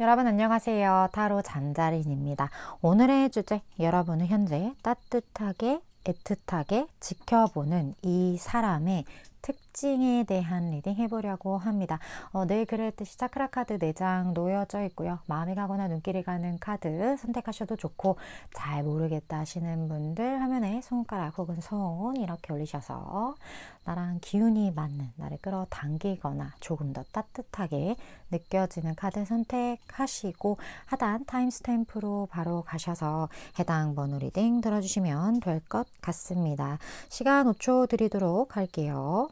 여러분 안녕하세요. 타로 잔자린입니다. 오늘의 주제, 여러분은 현재 따뜻하게 애틋하게 지켜보는 이 사람의 특징에 대한 리딩 해보려고 합니다. 늘 그랬듯이 차크라 카드 4장 놓여져 있고요. 마음이 가거나 눈길이 가는 카드 선택하셔도 좋고, 잘 모르겠다 하시는 분들 화면에 손가락 혹은 손 이렇게 올리셔서 나랑 기운이 맞는, 나를 끌어당기거나 조금 더 따뜻하게 느껴지는 카드 선택하시고, 하단 타임스탬프로 바로 가셔서 해당 번호 리딩 들어주시면 될 것 같습니다. 시간 5초 드리도록 할게요.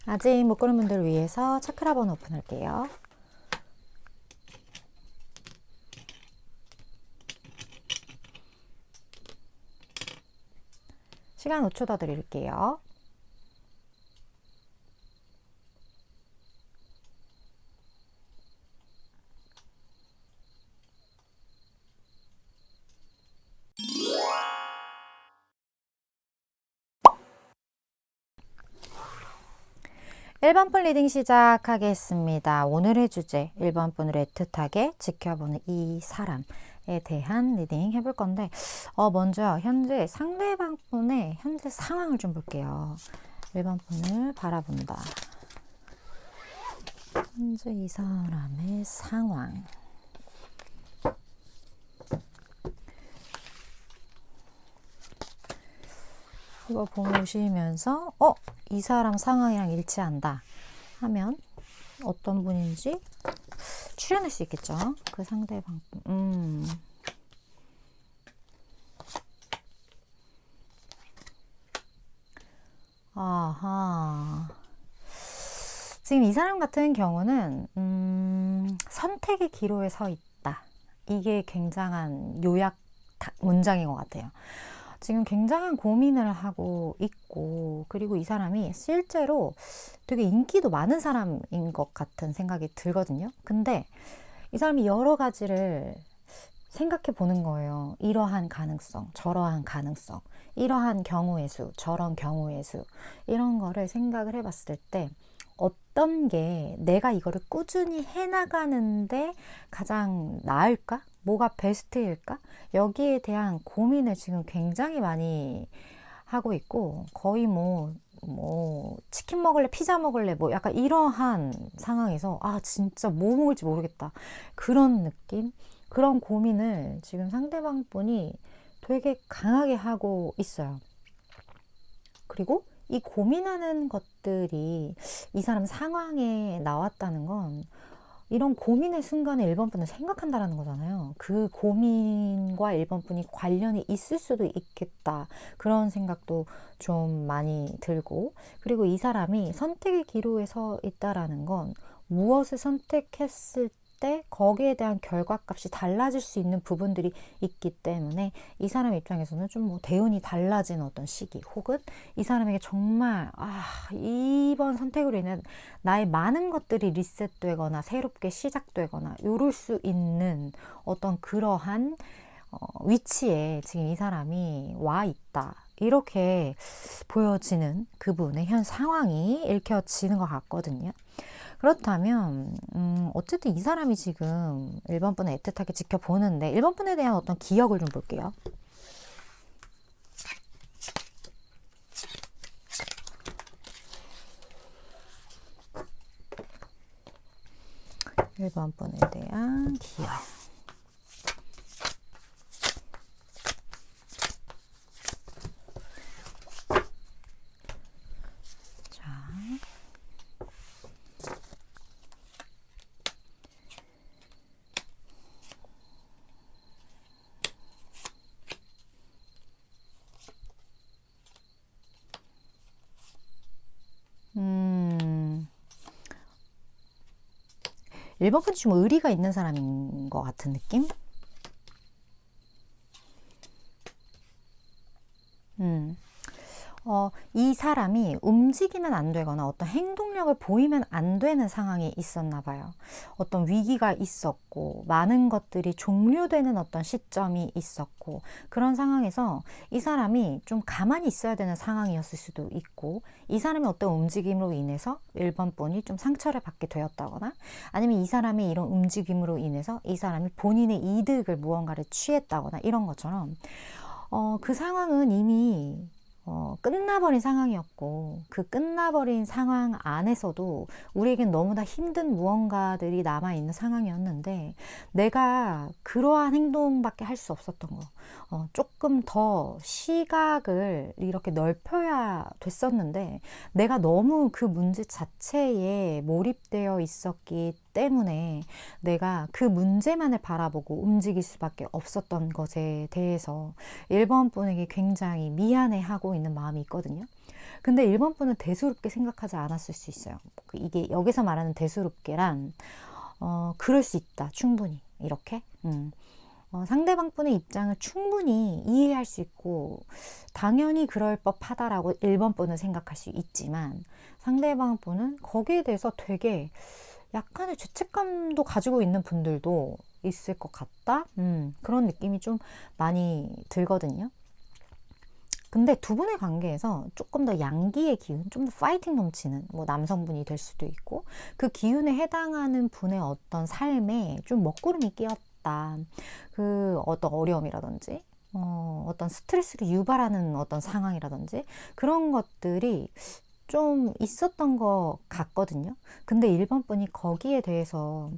아직 못 고른 분들 위해서 차크라 번호 오픈할게요. 시간 5초 더 드릴게요. (1번) 분 리딩 시작하겠습니다. 오늘의 주제 1번 분을 애틋하게 지켜보는 이 사람에 대한 리딩 해볼 건데, 먼저 현재 상대방 분의 현재 상황을 좀 볼게요. 1번 분을 바라본다. 현재 이 사람의 상황. 이거 보시면서 이 사람 상황이랑 일치한다 하면 어떤 분인지 추려낼 수 있겠죠. 그 상대방 분. 아하. 지금 이 사람 같은 경우는 선택의 기로에 서 있다. 이게 굉장한 요약 문장인 것 같아요. 지금 굉장한 고민을 하고 있고, 그리고 이 사람이 실제로 되게 인기도 많은 사람인 것 같은 생각이 들거든요. 근데 이 사람이 여러 가지를 생각해 보는 거예요. 이러한 가능성, 저러한 가능성, 이러한 경우의 수, 저런 경우의 수, 이런 거를 생각을 해봤을 때 어떤 게 내가 이거를 꾸준히 해나가는데 가장 나을까? 뭐가 베스트일까? 여기에 대한 고민을 지금 굉장히 많이 하고 있고, 거의 뭐 치킨 먹을래, 피자 먹을래, 뭐 약간 이러한 상황에서 진짜 뭐 먹을지 모르겠다, 그런 느낌, 그런 고민을 지금 상대방 분이 되게 강하게 하고 있어요. 그리고 이 고민하는 것들이 이 사람 상황에 나왔다는 건 이런 고민의 순간에 1번 분을 생각한다라는 거잖아요. 그 고민과 1번 분이 관련이 있을 수도 있겠다, 그런 생각도 좀 많이 들고, 그리고 이 사람이 선택의 기로에 서 있다라는 건 무엇을 선택했을 때 거기에 대한 결과값이 달라질 수 있는 부분들이 있기 때문에 이 사람 입장에서는 좀 대운이 달라진 어떤 시기, 혹은 이 사람에게 정말 이번 선택으로 인해 나의 많은 것들이 리셋되거나 새롭게 시작되거나 이럴 수 있는 어떤 그러한 위치에 지금 이 사람이 와 있다, 이렇게 보여지는 그분의 현 상황이 읽혀지는 것 같거든요. 그렇다면 어쨌든 이 사람이 지금 1번 분을 애틋하게 지켜보는데, 1번 분에 대한 어떤 기억을 좀 볼게요. (1번) 분에 대한 기억. (1번) 분이 좀 의리가 있는 사람인 것 같은 느낌? 이 사람이 움직이면 안 되거나 어떤 행동력을 보이면 안 되는 상황이 있었나 봐요. 어떤 위기가 있었고, 많은 것들이 종료되는 어떤 시점이 있었고, 그런 상황에서 이 사람이 좀 가만히 있어야 되는 상황이었을 수도 있고, 이 사람의 어떤 움직임으로 인해서 1번 분이 좀 상처를 받게 되었다거나, 아니면 이 사람의 이런 움직임으로 인해서 이 사람이 본인의 이득을 무언가를 취했다거나 이런 것처럼 그 상황은 이미 끝나버린 상황이었고, 그 끝나버린 상황 안에서도 우리에겐 너무나 힘든 무언가들이 남아있는 상황이었는데, 내가 그러한 행동밖에 할 수 없었던 거, 조금 더 시각을 이렇게 넓혀야 됐었는데, 내가 너무 그 문제 자체에 몰입되어 있었기 때문에 내가 그 문제만을 바라보고 움직일 수밖에 없었던 것에 대해서 1번 분에게 굉장히 미안해하고 있는 마음이 있거든요. 근데 1번 분은 대수롭게 생각하지 않았을 수 있어요. 이게 여기서 말하는 대수롭게란 그럴 수 있다, 충분히 이렇게 상대방 분의 입장을 충분히 이해할 수 있고, 당연히 그럴 법하다라고 1번 분은 생각할 수 있지만, 상대방 분은 거기에 대해서 되게 약간의 죄책감도 가지고 있는 분들도 있을 것 같다? 그런 느낌이 좀 많이 들거든요. 근데 두 분의 관계에서 조금 더 양기의 기운, 좀 더 파이팅 넘치는 뭐 남성분이 될 수도 있고, 그 기운에 해당하는 분의 어떤 삶에 좀 먹구름이 끼었다. 그 어떤 어려움이라든지, 어떤 스트레스를 유발하는 어떤 상황이라든지, 그런 것들이 좀 있었던 것 같거든요. 근데 1번 분이 거기에 대해서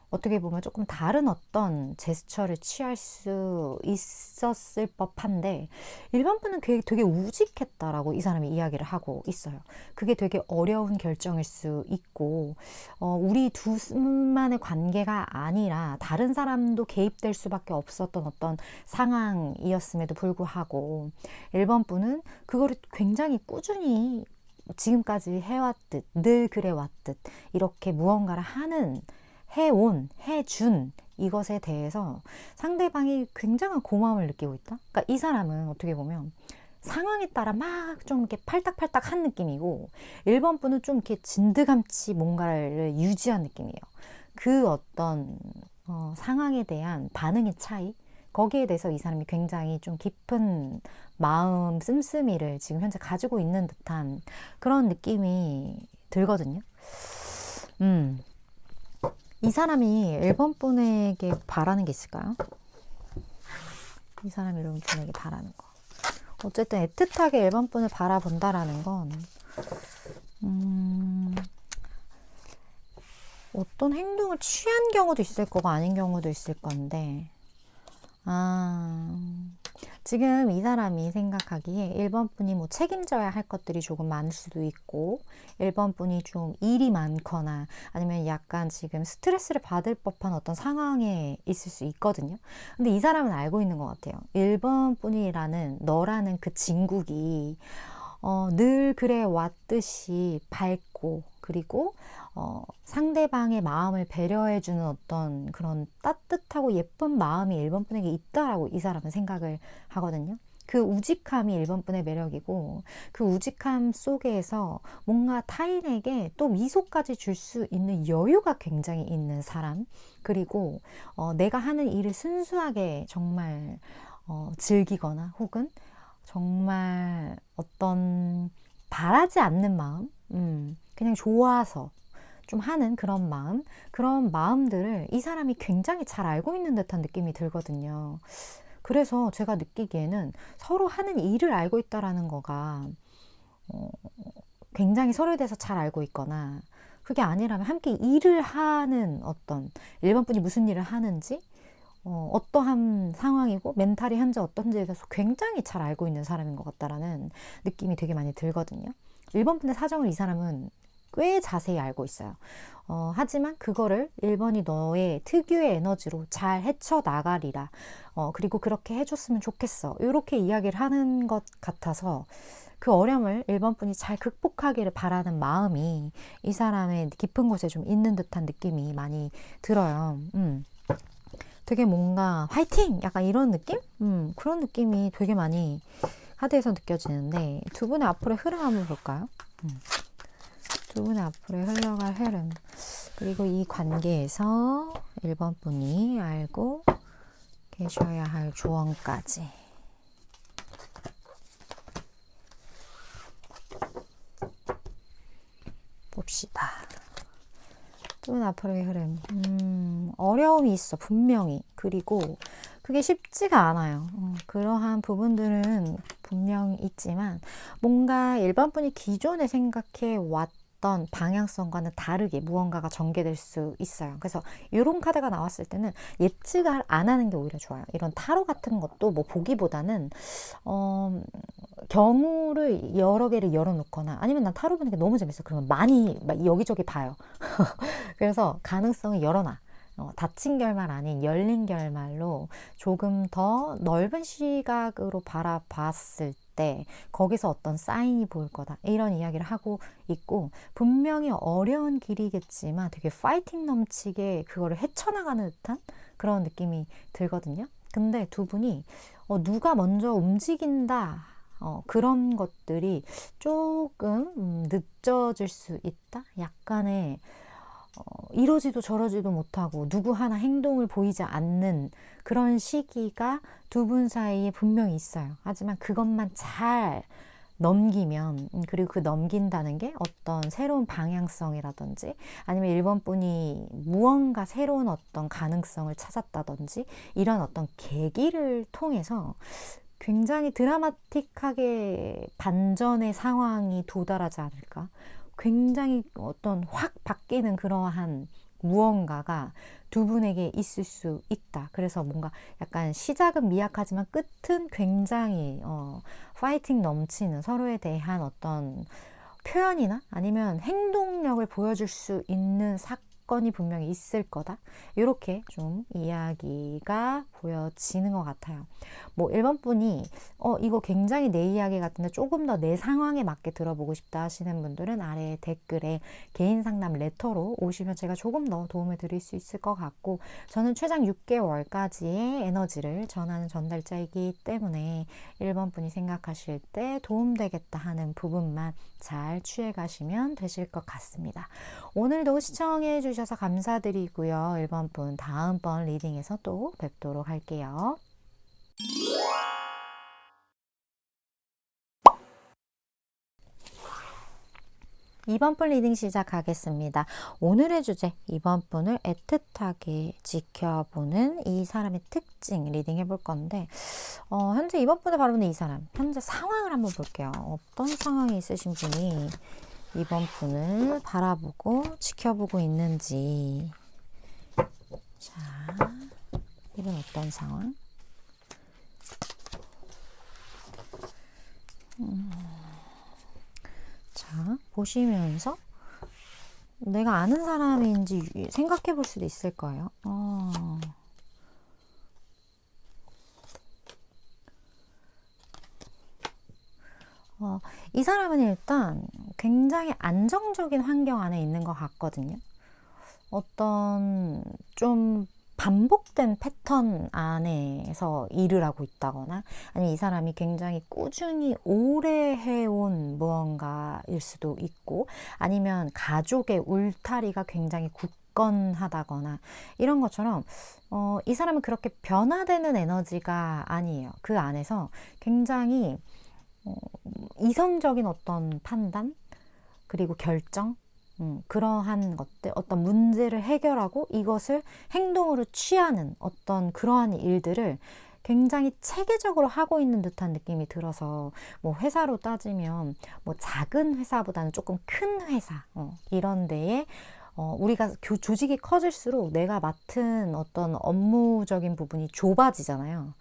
어떻게 보면 조금 다른 어떤 제스처를 취할 수 있었을 법한데, 1번 분은 그게 되게 우직했다라고 이 사람이 이야기를 하고 있어요. 그게 되게 어려운 결정일 수 있고, 우리 둘만의 관계가 아니라 다른 사람도 개입될 수밖에 없었던 어떤 상황이었음에도 불구하고 1번 분은 그거를 굉장히 꾸준히 지금까지 해왔듯, 늘 그래왔듯 이렇게 무언가를 해준 이것에 대해서 상대방이 굉장한 고마움을 느끼고 있다. 그러니까 이 사람은 어떻게 보면 상황에 따라 막 좀 이렇게 팔딱팔딱 한 느낌이고, 1번 분은 좀 이렇게 진드감치 뭔가를 유지한 느낌이에요. 그 어떤 상황에 대한 반응의 차이, 거기에 대해서 이 사람이 굉장히 좀 깊은 마음 씀씀이를 지금 현재 가지고 있는 듯한 그런 느낌이 들거든요. 이 사람이 1번 분에게 바라는 게 있을까요? 이 사람이 1번 분에게 바라는 거. 어쨌든 애틋하게 1번 분을 바라본다라는 건 어떤 행동을 취한 경우도 있을 거고 아닌 경우도 있을 건데, 지금 이 사람이 생각하기에 1번 분이 뭐 책임져야 할 것들이 조금 많을 수도 있고, 1번 분이 좀 일이 많거나 아니면 약간 지금 스트레스를 받을 법한 어떤 상황에 있을 수 있거든요. 근데 이 사람은 알고 있는 것 같아요. 1번 분이라는 너라는 그 진국이 늘 그래 왔듯이 밝고, 그리고 상대방의 마음을 배려해주는 어떤 그런 따뜻하고 예쁜 마음이 1번 분에게 있다라고 이 사람은 생각을 하거든요. 그 우직함이 1번 분의 매력이고, 그 우직함 속에서 뭔가 타인에게 또 미소까지 줄 수 있는 여유가 굉장히 있는 사람, 그리고 내가 하는 일을 순수하게 정말 즐기거나 혹은 정말 어떤 바라지 않는 마음, 그냥 좋아서 좀 하는 그런 마음, 그런 마음들을 이 사람이 굉장히 잘 알고 있는 듯한 느낌이 들거든요. 그래서 제가 느끼기에는 서로 하는 일을 알고 있다라는 거가 굉장히 서로에 대해서 잘 알고 있거나, 그게 아니라면 함께 일을 하는 어떤 1번 분이 무슨 일을 하는지, 어떠한 상황이고 멘탈이 현재 어떤지에 대해서 굉장히 잘 알고 있는 사람인 것 같다라는 느낌이 되게 많이 들거든요. 1번 분의 사정을 이 사람은 꽤 자세히 알고 있어요. 하지만 그거를 1번이 너의 특유의 에너지로 잘 헤쳐나가리라. 그리고 그렇게 해줬으면 좋겠어. 이렇게 이야기를 하는 것 같아서 그 어려움을 1번 분이 잘 극복하기를 바라는 마음이 이 사람의 깊은 곳에 좀 있는 듯한 느낌이 많이 들어요. 되게 뭔가 화이팅! 약간 이런 느낌? 그런 느낌이 되게 많이 카드에서 느껴지는데 두 분의 앞으로의 흐름 한번 볼까요? 두 분의 앞으로 흘러갈 흐름, 그리고 이 관계에서 1번 분이 알고 계셔야 할 조언까지 봅시다. 두 분 앞으로의 흐름, 어려움이 있어 분명히. 그리고 그게 쉽지가 않아요. 그러한 부분들은 분명히 있지만 뭔가 일반 분이 기존에 생각해 왔던 방향성과는 다르게 무언가가 전개될 수 있어요. 그래서 이런 카드가 나왔을 때는 예측을 안 하는 게 오히려 좋아요. 이런 타로 같은 것도 뭐 보기보다는 경우를 여러 개를 열어놓거나, 아니면 난 타로 보는 게 너무 재밌어. 그러면 많이 막 여기저기 봐요. 그래서 가능성을 열어놔. 닫힌 결말 아닌 열린 결말로 조금 더 넓은 시각으로 바라봤을 때 거기서 어떤 사인이 보일 거다, 이런 이야기를 하고 있고, 분명히 어려운 길이겠지만 되게 파이팅 넘치게 그거를 헤쳐나가는 듯한 그런 느낌이 들거든요. 근데 두 분이 누가 먼저 움직인다, 그런 것들이 조금 늦어질 수 있다? 약간의 이러지도 저러지도 못하고 누구 하나 행동을 보이지 않는 그런 시기가 두 분 사이에 분명히 있어요. 하지만 그것만 잘 넘기면, 그리고 그 넘긴다는 게 어떤 새로운 방향성이라든지, 아니면 1번 분이 무언가 새로운 어떤 가능성을 찾았다든지, 이런 어떤 계기를 통해서 굉장히 드라마틱하게 반전의 상황이 도달하지 않을까? 굉장히 어떤 확 바뀌는 그러한 무언가가 두 분에게 있을 수 있다. 그래서 뭔가 약간 시작은 미약하지만 끝은 굉장히 파이팅 넘치는, 서로에 대한 어떤 표현이나 아니면 행동력을 보여줄 수 있는 사건이 분명히 있을 거다. 이렇게 좀 이야기가 보여지는 것 같아요. 뭐 1번 분이 이거 굉장히 내 이야기 같은데 조금 더 내 상황에 맞게 들어보고 싶다 하시는 분들은 아래 댓글에 개인 상담 레터로 오시면 제가 조금 더 도움을 드릴 수 있을 것 같고, 저는 최장 6개월까지의 에너지를 전하는 전달자이기 때문에 1번 분이 생각하실 때 도움되겠다 하는 부분만 잘 취해 가시면 되실 것 같습니다. 오늘도 시청해 주셔서 감사드리고요. 1번 분 다음번 리딩에서 또 뵙도록 할게요. 2번 분 리딩 시작하겠습니다. 오늘의 주제, 2번 분을 애틋하게 지켜보는 이 사람의 특징 리딩 해볼 건데, 현재 2번 분을 바라보는 이 사람, 현재 상황을 한번 볼게요. 어떤 상황이 있으신 분이 2번 분을 바라보고 지켜보고 있는지. 자, 이건 어떤 상황? 자, 보시면서 내가 아는 사람인지 생각해 볼 수도 있을 거예요. 이 사람은 일단 굉장히 안정적인 환경 안에 있는 것 같거든요. 어떤 좀 반복된 패턴 안에서 일을 하고 있다거나, 아니면 이 사람이 굉장히 꾸준히 오래 해온 무언가일 수도 있고, 아니면 가족의 울타리가 굉장히 굳건하다거나, 이런 것처럼 이 사람은 그렇게 변화되는 에너지가 아니에요. 그 안에서 굉장히 이성적인 어떤 판단, 그리고 결정, 그러한 것들, 어떤 문제를 해결하고 이것을 행동으로 취하는 어떤 그러한 일들을 굉장히 체계적으로 하고 있는 듯한 느낌이 들어서, 뭐 회사로 따지면 뭐 작은 회사보다는 조금 큰 회사, 이런 데에 우리가 조직이 커질수록 내가 맡은 어떤 업무적인 부분이 좁아지잖아요.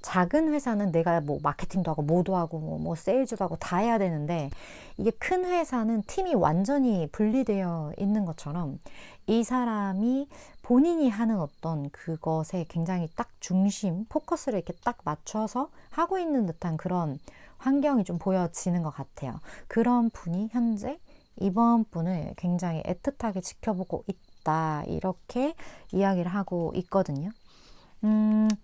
작은 회사는 내가 뭐 마케팅도 하고 뭐도 하고 뭐 세일즈도 하고 다 해야 되는데, 이게 큰 회사는 팀이 완전히 분리되어 있는 것처럼 이 사람이 본인이 하는 어떤 그것에 굉장히 딱 중심, 포커스를 이렇게 딱 맞춰서 하고 있는 듯한 그런 환경이 좀 보여지는 것 같아요. 그런 분이 현재 이번 분을 굉장히 애틋하게 지켜보고 있다, 이렇게 이야기를 하고 있거든요.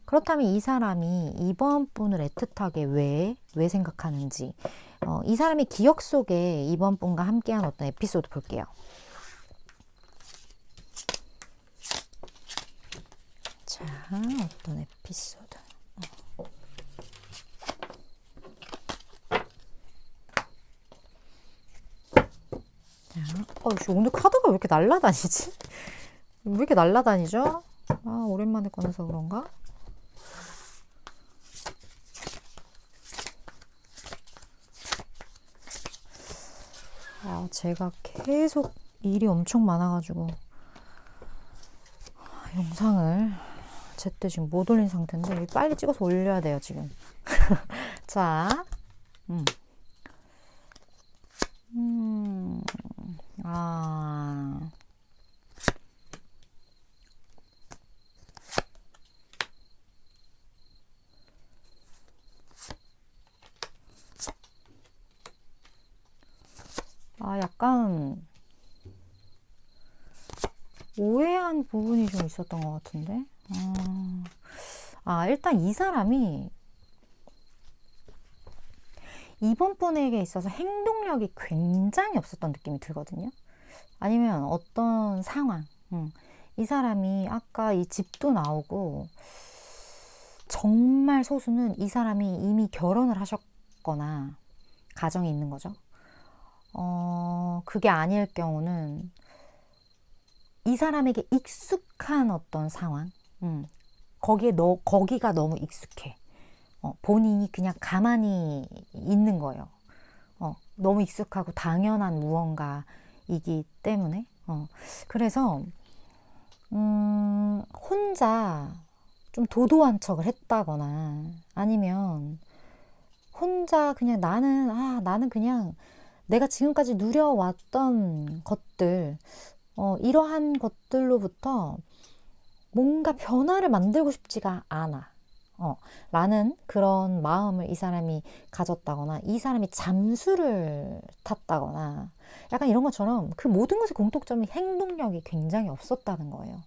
그렇다면 이 사람이 이번 분을 애틋하게 왜 생각하는지, 이 사람의 기억 속에 이번 분과 함께한 어떤 에피소드 볼게요. 자, 어떤 에피소드. 오늘 카드가 왜 이렇게 날라다니지? 왜 이렇게 날라다니죠? 오랜만에 꺼내서 그런가? 제가 계속 일이 엄청 많아가지고 영상을 제때 지금 못 올린 상태인데 빨리 찍어서 올려야 돼요 지금. 자, 약간 오해한 부분이 좀 있었던 것 같은데. 일단 이 사람이 이번 분에게 있어서 행동력이 굉장히 없었던 느낌이 들거든요. 아니면 어떤 상황, 이 사람이 아까 이 집도 나오고 정말 소수는 이 사람이 이미 결혼을 하셨거나 가정이 있는 거죠. 그게 아닐 경우는 이 사람에게 익숙한 어떤 상황, 거기가 너무 익숙해. 본인이 그냥 가만히 있는 거예요. 너무 익숙하고 당연한 무언가이기 때문에. 그래서, 혼자 좀 도도한 척을 했다거나 아니면 혼자 그냥 나는 그냥 내가 지금까지 누려왔던 것들, 이러한 것들로부터 뭔가 변화를 만들고 싶지가 않아. 라는 그런 마음을 이 사람이 가졌다거나 이 사람이 잠수를 탔다거나 약간 이런 것처럼 그 모든 것의 공통점이 행동력이 굉장히 없었다는 거예요.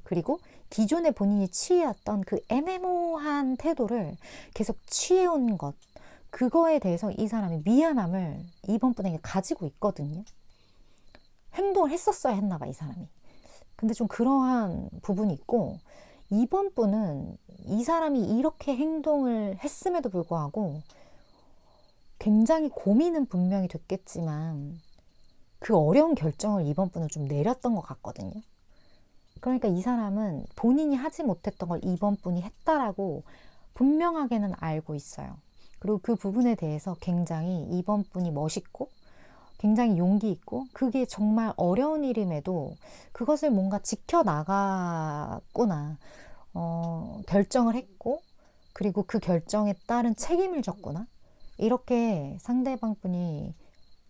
그리고 기존에 본인이 취해왔던 그 애매모호한 태도를 계속 취해온 것, 그거에 대해서 이 사람이 미안함을 이번 분에게 가지고 있거든요. 행동을 했었어야 했나 봐, 이 사람이. 근데 좀 그러한 부분이 있고, 이번 분은 이 사람이 이렇게 행동을 했음에도 불구하고 굉장히 고민은 분명히 됐겠지만 그 어려운 결정을 이번 분은 좀 내렸던 것 같거든요. 그러니까 이 사람은 본인이 하지 못했던 걸 이번 분이 했다라고 분명하게는 알고 있어요. 그리고 그 부분에 대해서 굉장히 이번 분이 멋있고 굉장히 용기 있고 그게 정말 어려운 일임에도 그것을 뭔가 지켜나갔구나. 결정을 했고 그리고 그 결정에 따른 책임을 졌구나. 이렇게 상대방 분이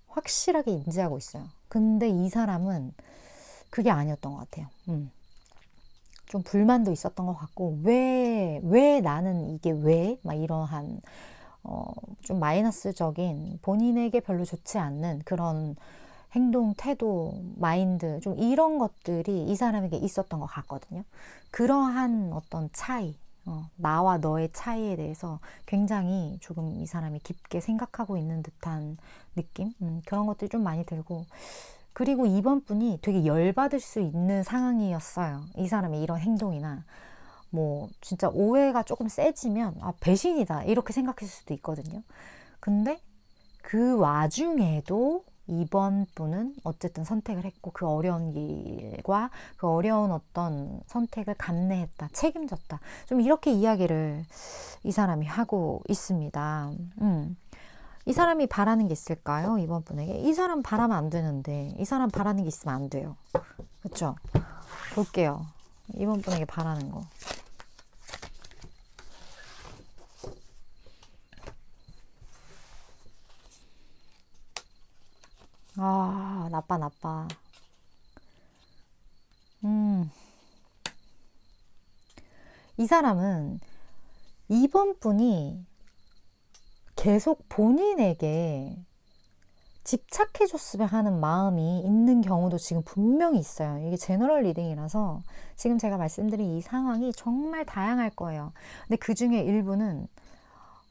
확실하게 인지하고 있어요. 근데 이 사람은 그게 아니었던 것 같아요. 좀 불만도 있었던 것 같고 왜 나는 이게 막 이러한 좀 마이너스적인 본인에게 별로 좋지 않는 그런 행동, 태도, 마인드 좀 이런 것들이 이 사람에게 있었던 것 같거든요. 그러한 어떤 차이, 나와 너의 차이에 대해서 굉장히 조금 이 사람이 깊게 생각하고 있는 듯한 느낌? 그런 것들이 좀 많이 들고 그리고 이번 분이 되게 열받을 수 있는 상황이었어요. 이 사람의 이런 행동이나 뭐 진짜 오해가 조금 세지면 배신이다 이렇게 생각했을 수도 있거든요. 근데 그 와중에도 이번 분은 어쨌든 선택을 했고 그 어려운 길과 그 어려운 어떤 선택을 감내했다, 책임졌다. 좀 이렇게 이야기를 이 사람이 하고 있습니다. 이 사람이 바라는 게 있을까요? 이번 분에게. 이 사람 바라면 안 되는데 이 사람 바라는 게 있으면 안 돼요. 그렇죠? 볼게요. 이번 분에게 바라는 거. 나빠. 이 사람은 이번 분이 계속 본인에게 집착해줬으면 하는 마음이 있는 경우도 지금 분명히 있어요. 이게 제너럴 리딩이라서 지금 제가 말씀드린 이 상황이 정말 다양할 거예요. 근데 그 중에 일부는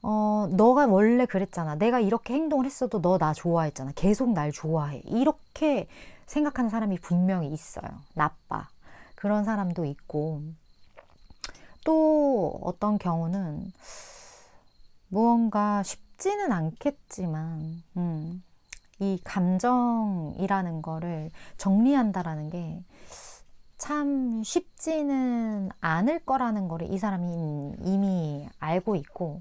너가 원래 그랬잖아. 내가 이렇게 행동을 했어도 너 나 좋아했잖아. 계속 날 좋아해. 이렇게 생각하는 사람이 분명히 있어요. 나빠. 그런 사람도 있고, 또 어떤 경우는 무언가 쉽지는 않겠지만, 이 감정이라는 거를 정리한다라는 게 참 쉽지는 않을 거라는 거를 이 사람이 이미 알고 있고,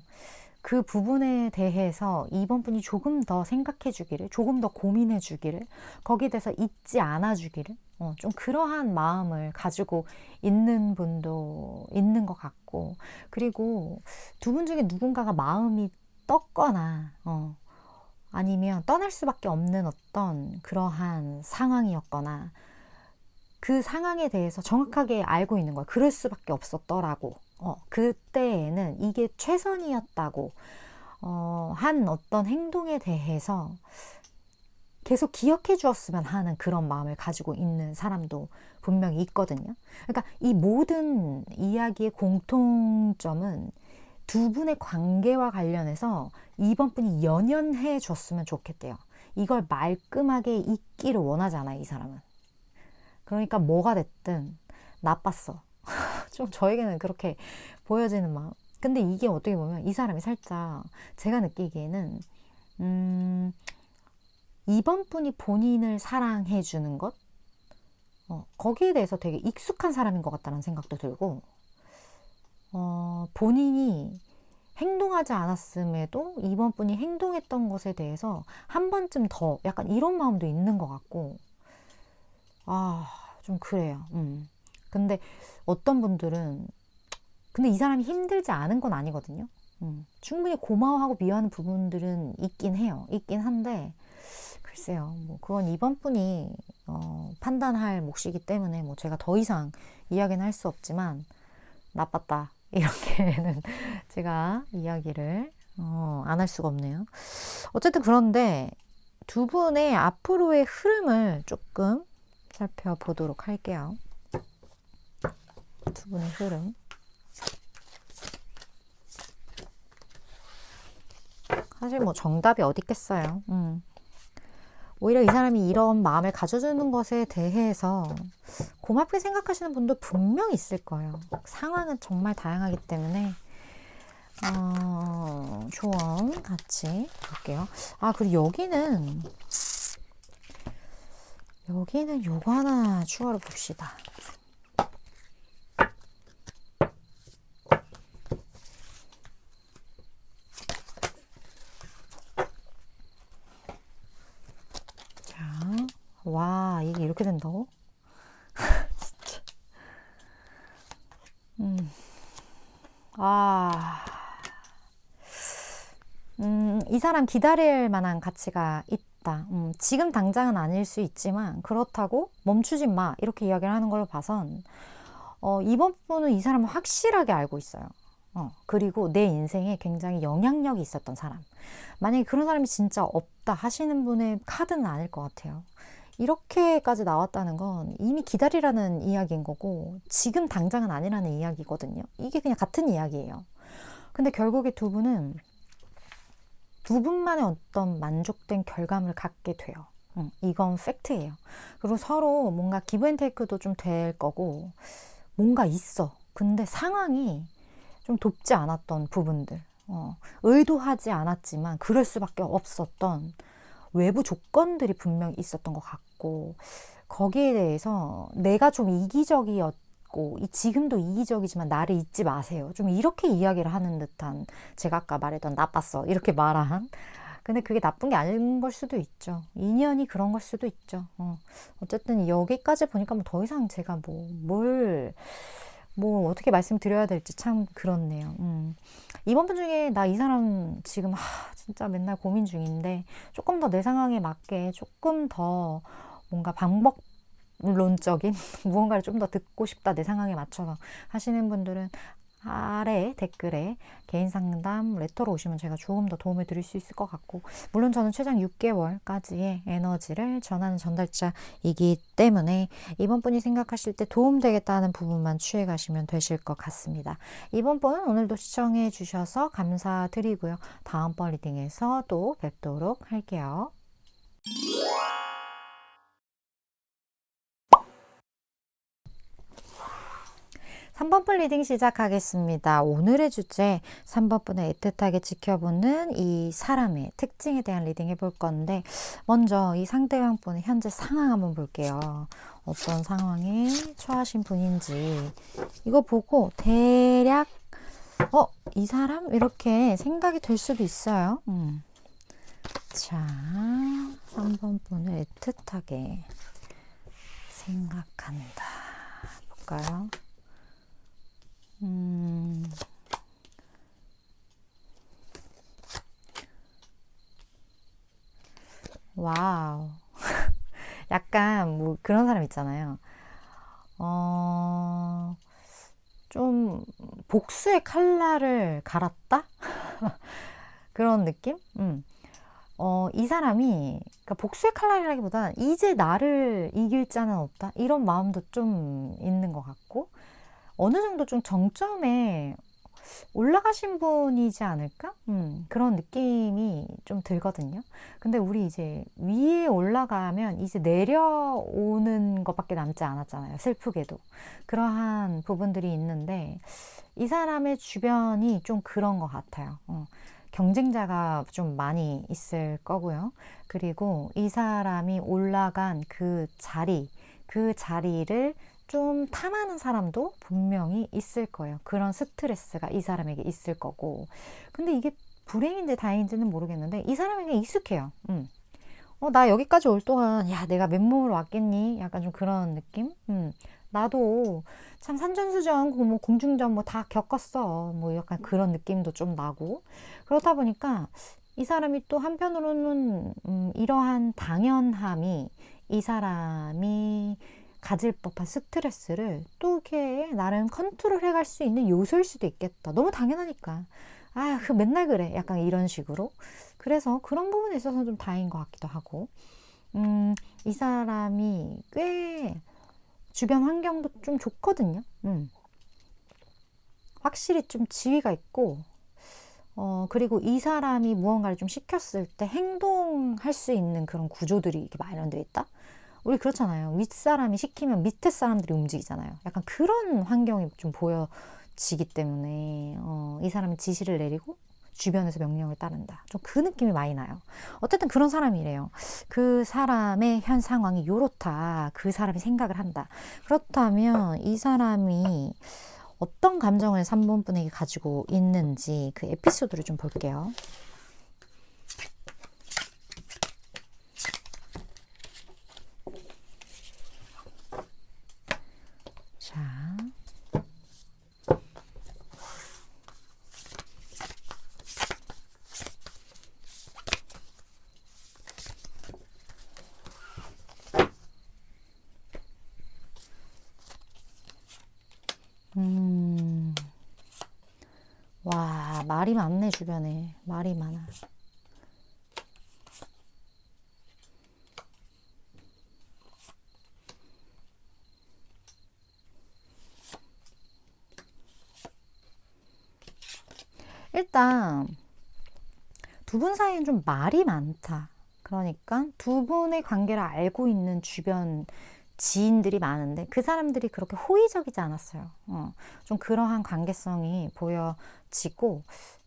그 부분에 대해서 이번 분이 조금 더 생각해 주기를, 조금 더 고민해 주기를, 거기에 대해서 잊지 않아 주기를, 좀 그러한 마음을 가지고 있는 분도 있는 것 같고, 그리고 두 분 중에 누군가가 마음이 떴거나, 아니면 떠날 수밖에 없는 어떤 그러한 상황이었거나, 그 상황에 대해서 정확하게 알고 있는 거야. 그럴 수밖에 없었더라고. 그때에는 이게 최선이었다고 한 어떤 행동에 대해서 계속 기억해 주었으면 하는 그런 마음을 가지고 있는 사람도 분명히 있거든요. 그러니까 이 모든 이야기의 공통점은 두 분의 관계와 관련해서 이번 분이 연연해 줬으면 좋겠대요. 이걸 말끔하게 잊기를 원하잖아요, 이 사람은. 그러니까 뭐가 됐든 나빴어. 좀 저에게는 그렇게 보여지는 마음. 근데 이게 어떻게 보면 이 사람이 살짝 제가 느끼기에는 이번 분이 본인을 사랑해 주는 것, 거기에 대해서 되게 익숙한 사람인 것 같다는 생각도 들고, 본인이 행동하지 않았음에도 이번 분이 행동했던 것에 대해서 한 번쯤 더 약간 이런 마음도 있는 것 같고, 좀 그래요. 근데 어떤 분들은, 근데 이 사람이 힘들지 않은 건 아니거든요. 충분히 고마워하고 미워하는 부분들은 있긴 해요. 있긴 한데, 글쎄요. 뭐, 그건 이번 분이, 판단할 몫이기 때문에, 뭐, 제가 더 이상 이야기는 할 수 없지만, 나빴다. 이렇게는 제가 이야기를, 안 할 수가 없네요. 어쨌든 그런데, 두 분의 앞으로의 흐름을 조금 살펴보도록 할게요. 두 분의 흐름. 사실 뭐 정답이 어디 있겠어요. 오히려 이 사람이 이런 마음을 가져주는 것에 대해서 고맙게 생각하시는 분도 분명히 있을 거예요. 상황은 정말 다양하기 때문에 조언 같이 볼게요. 그리고 여기는 요거 하나 추가로 봅시다. 와, 이게 이렇게 된다고? 진짜. 이 사람 기다릴 만한 가치가 있다. 지금 당장은 아닐 수 있지만 그렇다고 멈추지 마. 이렇게 이야기를 하는 걸로 봐선 이번 분은 이 사람을 확실하게 알고 있어요. 그리고 내 인생에 굉장히 영향력이 있었던 사람. 만약에 그런 사람이 진짜 없다 하시는 분의 카드는 아닐 것 같아요. 이렇게까지 나왔다는 건 이미 기다리라는 이야기인 거고 지금 당장은 아니라는 이야기거든요. 이게 그냥 같은 이야기예요. 근데 결국에 두 분은 두 분만의 어떤 만족된 결과물을 갖게 돼요. 이건 팩트예요. 그리고 서로 뭔가 기브앤테이크도 좀 될 거고 뭔가 있어. 근데 상황이 좀 돕지 않았던 부분들, 의도하지 않았지만 그럴 수밖에 없었던 외부 조건들이 분명히 있었던 것 같고 거기에 대해서 내가 좀 이기적이었고 지금도 이기적이지만 나를 잊지 마세요. 좀 이렇게 이야기를 하는 듯한 제가 아까 말했던 나빴어 이렇게 말한 근데 그게 나쁜 게 아닌 걸 수도 있죠. 인연이 그런 걸 수도 있죠. 어쨌든 여기까지 보니까 뭐 더 이상 제가 뭐 어떻게 말씀드려야 될지 참 그렇네요. 이번 분 중에 나 이 사람 지금 진짜 맨날 고민 중인데 조금 더 내 상황에 맞게 조금 더 뭔가 방법론적인 무언가를 좀 더 듣고 싶다 내 상황에 맞춰서 하시는 분들은 아래 댓글에 개인 상담 레터로 오시면 제가 조금 더 도움을 드릴 수 있을 것 같고, 물론 저는 최장 6개월까지의 에너지를 전하는 전달자이기 때문에 이번 분이 생각하실 때 도움되겠다는 부분만 취해 가시면 되실 것 같습니다. 이번 분 오늘도 시청해 주셔서 감사드리고요. 다음번 리딩에서 또 뵙도록 할게요. 3번 분 리딩 시작하겠습니다. 오늘의 주제 3번 분을 애틋하게 지켜보는 이 사람의 특징에 대한 리딩 해볼 건데, 먼저 이 상대방 분의 현재 상황 한번 볼게요. 어떤 상황에 처하신 분인지 이거 보고 대략 이 사람? 이렇게 생각이 될 수도 있어요. 자, 3번 분을 애틋하게 생각한다. 볼까요? 와우. 약간 뭐 그런 사람 있잖아요. 좀 복수의 칼날을 갈았다? 그런 느낌? 이 사람이, 그러니까 복수의 칼날이라기보다 이제 나를 이길 자는 없다, 이런 마음도 좀 있는 것 같고, 어느 정도 좀 정점에 올라가신 분이지 않을까? 그런 느낌이 좀 들거든요. 근데 우리 이제 위에 올라가면 이제 내려오는 것밖에 남지 않았잖아요. 슬프게도. 그러한 부분들이 있는데, 이 사람의 주변이 좀 그런 것 같아요. 경쟁자가 좀 많이 있을 거고요. 그리고 이 사람이 올라간 그 자리를 좀 탐하는 사람도 분명히 있을 거예요. 그런 스트레스가 이 사람에게 있을 거고. 근데 이게 불행인지 다행인지는 모르겠는데 이 사람에게 익숙해요. 나 여기까지 올 동안 야, 내가 맨몸으로 왔겠니? 약간 좀 그런 느낌? 나도 참 산전수전, 뭐 공중전 뭐 다 겪었어. 뭐 약간 그런 느낌도 좀 나고. 그렇다 보니까 이 사람이 또 한편으로는 이러한 당연함이 이 사람이 가질 법한 스트레스를 또 이렇게 나름 컨트롤 해갈 수 있는 요소일 수도 있겠다. 너무 당연하니까. 아, 그 맨날 그래. 약간 이런 식으로. 그래서 그런 부분에 있어서는 좀 다행인 것 같기도 하고. 이 사람이 꽤 주변 환경도 좀 좋거든요. 확실히 좀 지위가 있고, 그리고 이 사람이 무언가를 좀 시켰을 때 행동할 수 있는 그런 구조들이 이렇게 마련되어 있다? 우리 그렇잖아요. 윗사람이 시키면 밑에 사람들이 움직이잖아요. 약간 그런 환경이 좀 보여지기 때문에 이 사람이 지시를 내리고 주변에서 명령을 따른다. 좀 그 느낌이 많이 나요. 어쨌든 그런 사람이래요. 그 사람의 현 상황이 요렇다. 그 사람이 생각을 한다. 그렇다면 이 사람이 어떤 감정을 3번 분에게 가지고 있는지 그 에피소드를 좀 볼게요. 자, 와, 말이 많네. 주변에 말이 많아. 일단 두 분 사이엔 좀 말이 많다. 그러니까 두 분의 관계를 알고 있는 주변 지인들이 많은데 그 사람들이 그렇게 호의적이지 않았어요. 좀 그러한 관계성이 보여지고,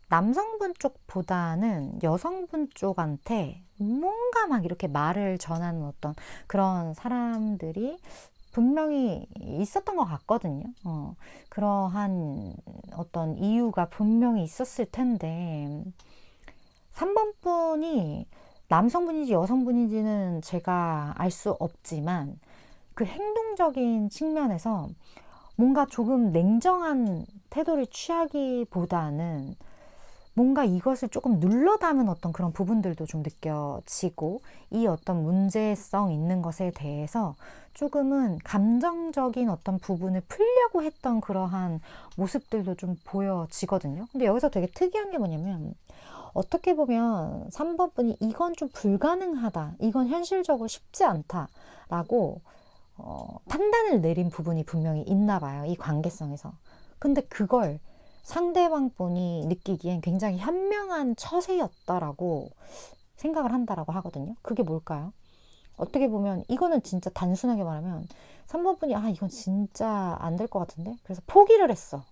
남성분 쪽보다는 여성분 쪽한테 뭔가 막 이렇게 말을 전하는 어떤 그런 사람들이 분명히 있었던 것 같거든요. 그러한 어떤 이유가 분명히 있었을 텐데, 3번 분이 남성분인지 여성분인지는 제가 알 수 없지만 그 행동적인 측면에서 뭔가 조금 냉정한 태도를 취하기보다는 뭔가 이것을 조금 눌러 담은 어떤 그런 부분들도 좀 느껴지고, 이 어떤 문제성 있는 것에 대해서 조금은 감정적인 어떤 부분을 풀려고 했던 그러한 모습들도 좀 보여지거든요. 근데 여기서 되게 특이한 게 뭐냐면, 어떻게 보면 3번 분이 이건 좀 불가능하다, 이건 현실적으로 쉽지 않다라고 판단을 내린 부분이 분명히 있나 봐요. 이 관계성에서. 근데 그걸 상대방 분이 느끼기엔 굉장히 현명한 처세였다라고 생각을 한다라고 하거든요. 그게 뭘까요? 어떻게 보면 이거는 진짜 단순하게 말하면 3번 분이 이건 진짜 안 될 것 같은데? 그래서 포기를 했어.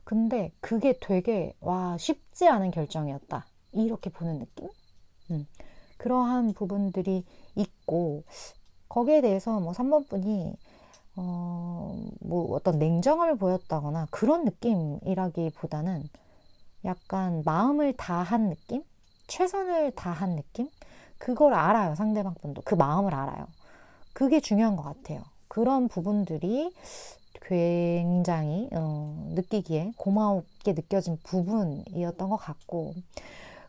근데 그게 되게 쉽지 않은 결정이었다, 이렇게 보는 느낌? 그러한 부분들이 있고, 거기에 대해서 뭐 3번 분이 뭐 어떤 냉정함을 보였다거나 그런 느낌이라기보다는 약간 마음을 다한 느낌? 최선을 다한 느낌? 그걸 알아요. 상대방 분도 그 마음을 알아요. 그게 중요한 것 같아요. 그런 부분들이 굉장히 느끼기에 고맙게 느껴진 부분이었던 것 같고,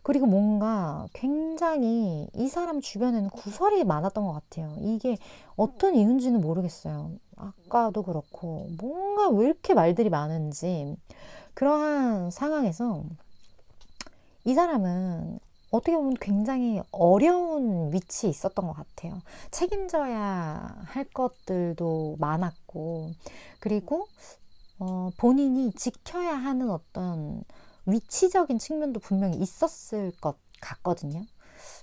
그리고 뭔가 굉장히 이 사람 주변에는 구설이 많았던 것 같아요. 이게 어떤 이유인지는 모르겠어요. 아까도 그렇고 뭔가 왜 이렇게 말들이 많은지. 그러한 상황에서 이 사람은 어떻게 보면 굉장히 어려운 위치에 있었던 것 같아요. 책임져야 할 것들도 많았고, 그리고 본인이 지켜야 하는 어떤 위치적인 측면도 분명히 있었을 것 같거든요.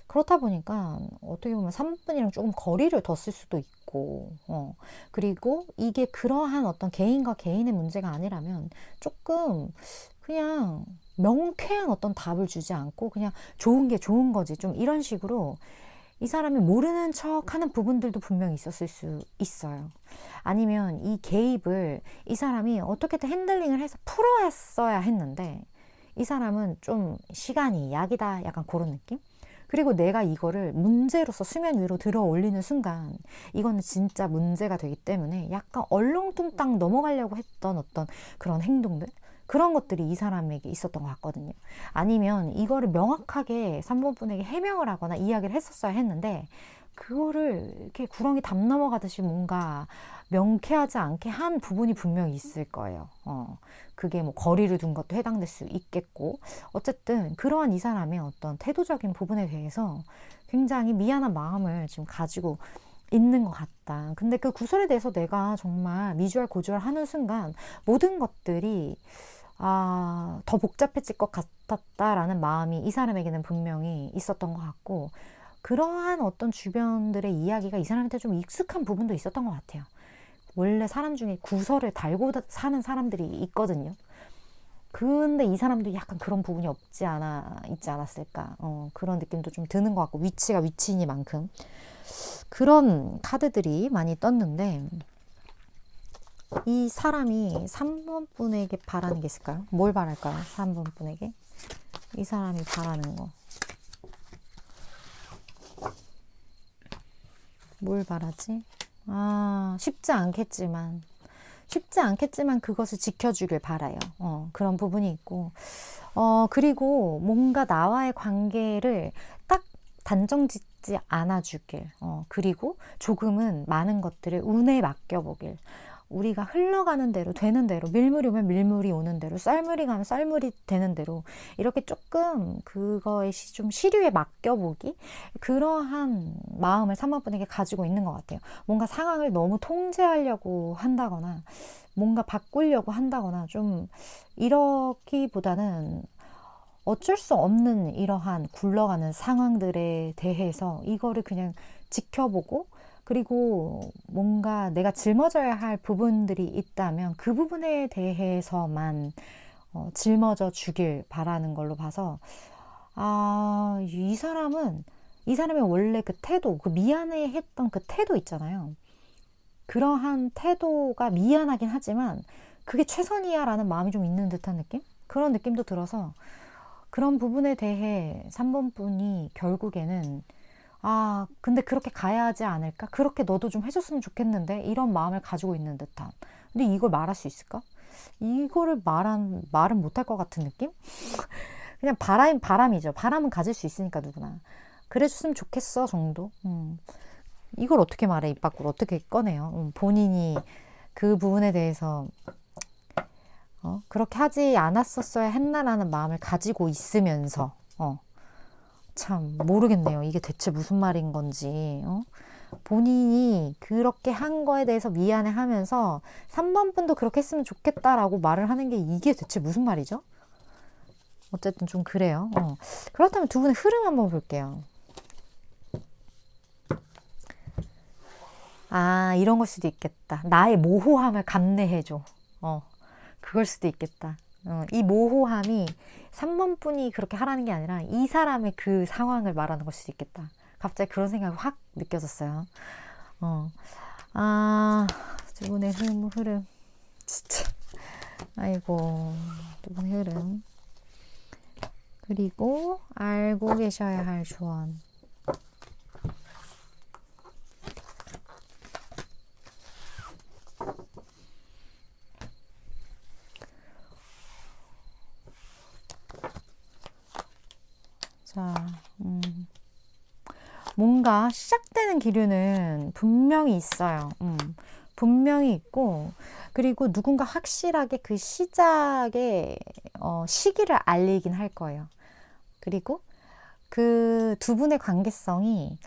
그렇다 보니까 어떻게 보면 3분이랑 조금 거리를 뒀을 수도 있고, 그리고 이게 그러한 어떤 개인과 개인의 문제가 아니라면 조금 그냥 명쾌한 어떤 답을 주지 않고 그냥 좋은 게 좋은 거지, 좀 이런 식으로 이 사람이 모르는 척 하는 부분들도 분명히 있었을 수 있어요. 아니면 이 개입을 이 사람이 어떻게든 핸들링을 해서 풀어야 했는데, 이 사람은 좀 시간이 약이다, 약간 그런 느낌? 그리고 내가 이거를 문제로서 수면 위로 들어 올리는 순간 이거는 진짜 문제가 되기 때문에 약간 얼렁뚱땅 넘어가려고 했던 어떤 그런 행동들, 그런 것들이 이 사람에게 있었던 것 같거든요. 아니면 이거를 명확하게 3번 분에게 해명을 하거나 이야기를 했었어야 했는데, 그거를 이렇게 구렁이 담 넘어가듯이 뭔가 명쾌하지 않게 한 부분이 분명히 있을 거예요. 그게 뭐 거리를 둔 것도 해당될 수 있겠고, 어쨌든 그러한 이 사람의 어떤 태도적인 부분에 대해서 굉장히 미안한 마음을 지금 가지고 있는 것 같다. 근데 그 구설에 대해서 내가 정말 미주알 고주알 하는 순간 모든 것들이 더 복잡해질 것 같았다라는 마음이 이 사람에게는 분명히 있었던 것 같고, 그러한 어떤 주변들의 이야기가 이 사람한테 좀 익숙한 부분도 있었던 것 같아요. 원래 사람 중에 구설을 달고 사는 사람들이 있거든요. 근데 이 사람도 약간 그런 부분이 있지 않았을까. 그런 느낌도 좀 드는 것 같고, 위치가 위치이니만큼. 그런 카드들이 많이 떴는데, 이 사람이 3번 분에게 바라는 게 있을까요? 뭘 바랄까요? 3번 분에게? 이 사람이 바라는 거. 뭘 바라지? 쉽지 않겠지만 그것을 지켜주길 바라요. 그런 부분이 있고, 그리고 뭔가 나와의 관계를 딱 단정 짓지 않아주길, 그리고 조금은 많은 것들을 운에 맡겨보길. 우리가 흘러가는 대로, 되는 대로, 밀물이 오면 밀물이 오는 대로, 썰물이 가면 썰물이 되는 대로, 이렇게 조금 그거에 좀 시류에 맡겨보기, 그러한 마음을 3번 분에게 가지고 있는 것 같아요. 뭔가 상황을 너무 통제하려고 한다거나 뭔가 바꾸려고 한다거나 좀 이렇기보다는 어쩔 수 없는 이러한 굴러가는 상황들에 대해서 이거를 그냥 지켜보고, 그리고 뭔가 내가 짊어져야 할 부분들이 있다면 그 부분에 대해서만 짊어져 주길 바라는 걸로 봐서, 이 사람의 원래 그 태도, 그 미안해 했던 그 태도 있잖아요. 그러한 태도가 미안하긴 하지만 그게 최선이야 라는 마음이 좀 있는 듯한 느낌? 그런 느낌도 들어서, 그런 부분에 대해 3번 분이 결국에는 근데 그렇게 가야 하지 않을까? 그렇게 너도 좀 해줬으면 좋겠는데? 이런 마음을 가지고 있는 듯한. 근데 이걸 말할 수 있을까? 이거를 말은 못할 것 같은 느낌? 그냥 바람이죠. 바람은 가질 수 있으니까 누구나. 그래줬으면 좋겠어 정도. 이걸 어떻게 말해? 입 밖으로 어떻게 꺼내요? 본인이 그 부분에 대해서 그렇게 하지 않았었어야 했나라는 마음을 가지고 있으면서 참 모르겠네요. 이게 대체 무슨 말인 건지. 본인이 그렇게 한 거에 대해서 미안해 하면서 3번 분도 그렇게 했으면 좋겠다라고 말을 하는 게 이게 대체 무슨 말이죠? 어쨌든 좀 그래요. 그렇다면 두 분의 흐름 한번 볼게요. 아, 이런 걸 수도 있겠다. 나의 모호함을 감내해줘. 그걸 수도 있겠다. 이 모호함이 3번 분이 그렇게 하라는 게 아니라 이 사람의 그 상황을 말하는 걸 수도 있겠다. 갑자기 그런 생각이 확 느껴졌어요. 두 분의 흐름. 진짜. 아이고, 두 분의 흐름. 그리고 알고 계셔야 할 조언. 자, 뭔가 시작되는 기류는 분명히 있어요. 분명히 있고, 그리고 누군가 확실하게 그 시작의 시기를 알리긴 할 거예요. 그리고 그 두 분의 관계성이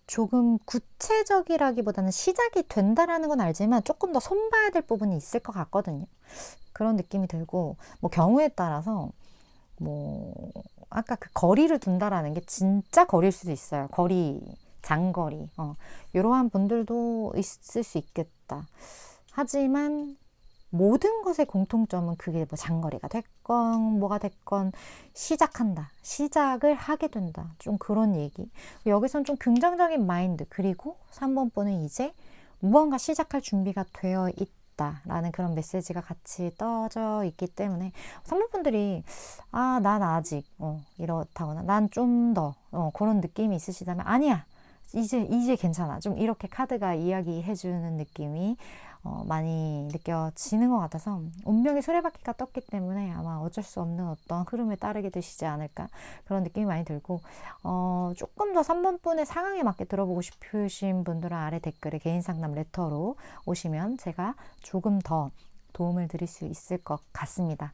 조금 구체적이라기보다는 시작이 된다라는 건 알지만 조금 더 손봐야 될 부분이 있을 것 같거든요. 그런 느낌이 들고, 뭐 경우에 따라서 뭐 아까 그 거리를 둔다라는 게 진짜 거리일 수도 있어요. 장거리. 이러한 분들도 있을 수 있겠다. 하지만 모든 것의 공통점은 그게 뭐 장거리가 됐건 뭐가 됐건 시작한다. 시작을 하게 된다. 좀 그런 얘기. 여기선 좀 긍정적인 마인드. 그리고 3번 분은 이제 무언가 시작할 준비가 되어 있다라는 그런 메시지가 같이 떠져 있기 때문에 3번 분들이 난 아직 이렇다거나 난 좀 더 그런 느낌이 있으시다면 아니야. 이제 괜찮아. 좀 이렇게 카드가 이야기해주는 느낌이 많이 느껴지는 것 같아서 운명의 수레바퀴가 떴기 때문에 아마 어쩔 수 없는 어떤 흐름에 따르게 되시지 않을까 그런 느낌이 많이 들고 조금 더 3번 분의 상황에 맞게 들어보고 싶으신 분들은 아래 댓글에 개인 상담 레터로 오시면 제가 조금 더 도움을 드릴 수 있을 것 같습니다.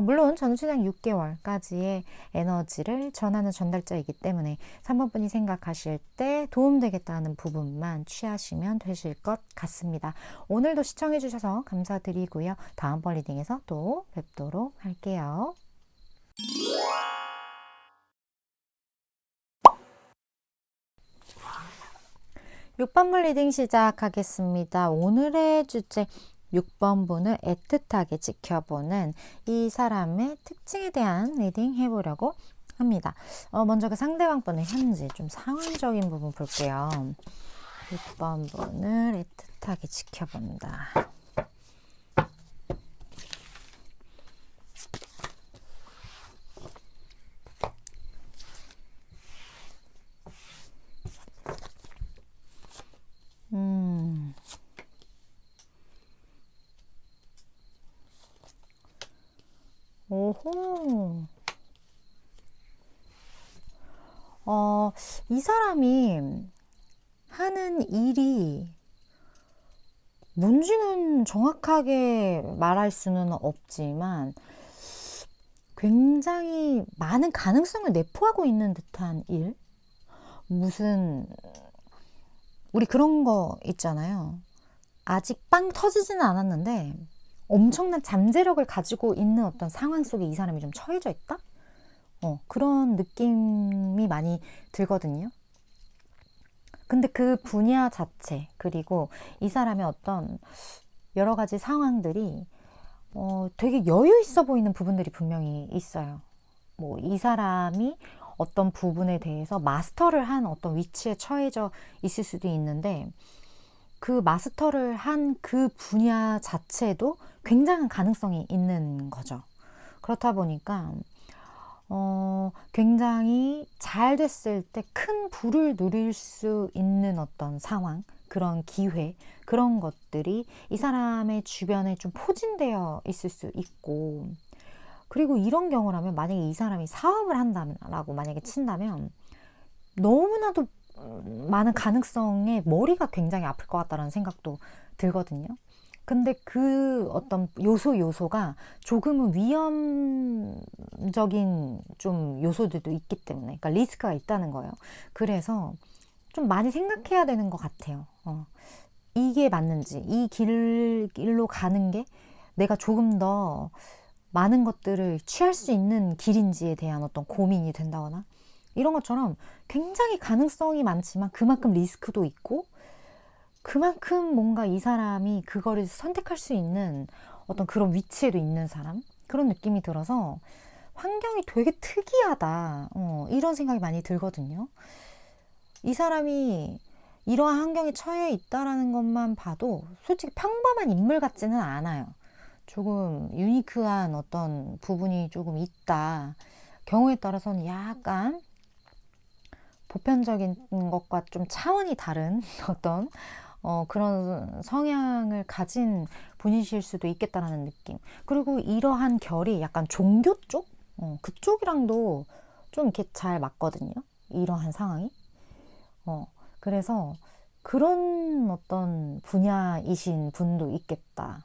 물론 저는 최장 6개월까지의 에너지를 전하는 전달자이기 때문에 3번 분이 생각하실 때 도움되겠다는 부분만 취하시면 되실 것 같습니다. 오늘도 시청해 주셔서 감사드리고요. 다음번 리딩에서 또 뵙도록 할게요. 6번분 리딩 시작하겠습니다. 오늘의 주제 6번 분을 애틋하게 지켜보는 이 사람의 특징에 대한 리딩 해보려고 합니다. 먼저 그 상대방 분의 현재 좀 상황적인 부분 볼게요. 6번 분을 애틋하게 지켜본다. 오호. 이 사람이 하는 일이 뭔지는 정확하게 말할 수는 없지만 굉장히 많은 가능성을 내포하고 있는 듯한 일? 무슨 우리 그런 거 있잖아요. 아직 빵 터지지는 않았는데 엄청난 잠재력을 가지고 있는 어떤 상황 속에 이 사람이 좀 처해져 있다? 그런 느낌이 많이 들거든요. 근데 그 분야 자체, 그리고 이 사람의 어떤 여러 가지 상황들이 되게 여유 있어 보이는 부분들이 분명히 있어요. 뭐 이 사람이 어떤 부분에 대해서 마스터를 한 어떤 위치에 처해져 있을 수도 있는데 그 마스터를 한 그 분야 자체도 굉장한 가능성이 있는 거죠. 그렇다 보니까 굉장히 잘 됐을 때 큰 부를 누릴 수 있는 어떤 상황, 그런 기회, 그런 것들이 이 사람의 주변에 좀 포진되어 있을 수 있고, 그리고 이런 경우라면 만약에 이 사람이 사업을 한다라고 만약에 친다면 너무나도 많은 가능성에 머리가 굉장히 아플 것 같다는 생각도 들거든요. 근데 그 어떤 요소가 조금은 위험적인 좀 요소들도 있기 때문에, 그러니까 리스크가 있다는 거예요. 그래서 좀 많이 생각해야 되는 것 같아요. 이게 맞는지, 이 길로 가는 게 내가 조금 더 많은 것들을 취할 수 있는 길인지에 대한 어떤 고민이 된다거나, 이런 것처럼 굉장히 가능성이 많지만 그만큼 리스크도 있고, 그만큼 뭔가 이 사람이 그거를 선택할 수 있는 어떤 그런 위치에도 있는 사람, 그런 느낌이 들어서 환경이 되게 특이하다, 이런 생각이 많이 들거든요. 이 사람이 이러한 환경에 처해 있다라는 것만 봐도 솔직히 평범한 인물 같지는 않아요. 조금 유니크한 어떤 부분이 조금 있다. 경우에 따라서는 약간 보편적인 것과 좀 차원이 다른 어떤 그런 성향을 가진 분이실 수도 있겠다라는 느낌. 그리고 이러한 결이 약간 종교 쪽? 그쪽이랑도 좀 이렇게 잘 맞거든요. 이러한 상황이. 그래서 그런 어떤 분야이신 분도 있겠다.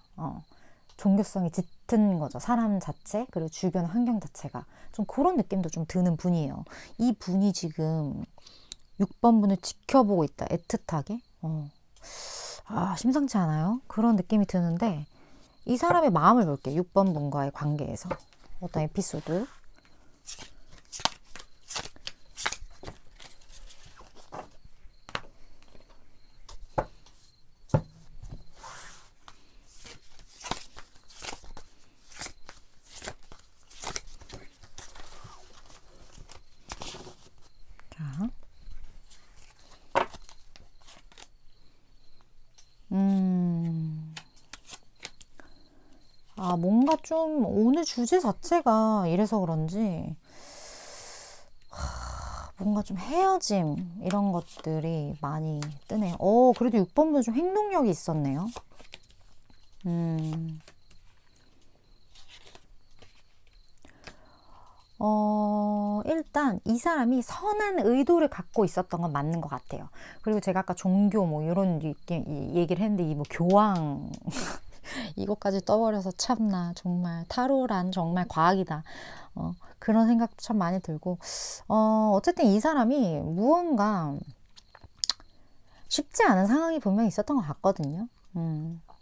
종교성이 짙은 거죠. 사람 자체, 그리고 주변 환경 자체가. 좀 그런 느낌도 좀 드는 분이에요. 이 분이 지금 6번 분을 지켜보고 있다. 애틋하게. 심상치 않아요? 그런 느낌이 드는데, 이 사람의 마음을 볼게요. 6번 분과의 관계에서. 어떤 에피소드. 자. 뭔가 좀 오늘 주제 자체가 이래서 그런지 뭔가 좀 헤어짐 이런 것들이 많이 뜨네요. 그래도 6번분 좀 행동력이 있었네요. 일단 이 사람이 선한 의도를 갖고 있었던 건 맞는 것 같아요. 그리고 제가 아까 종교 뭐 이런 얘기를 했는데 이 뭐 교황 이것까지 떠버려서 참나 정말 타로란 정말 과학이다. 그런 생각도 참 많이 들고, 어쨌든 이 사람이 무언가 쉽지 않은 상황이 분명히 있었던 것 같거든요.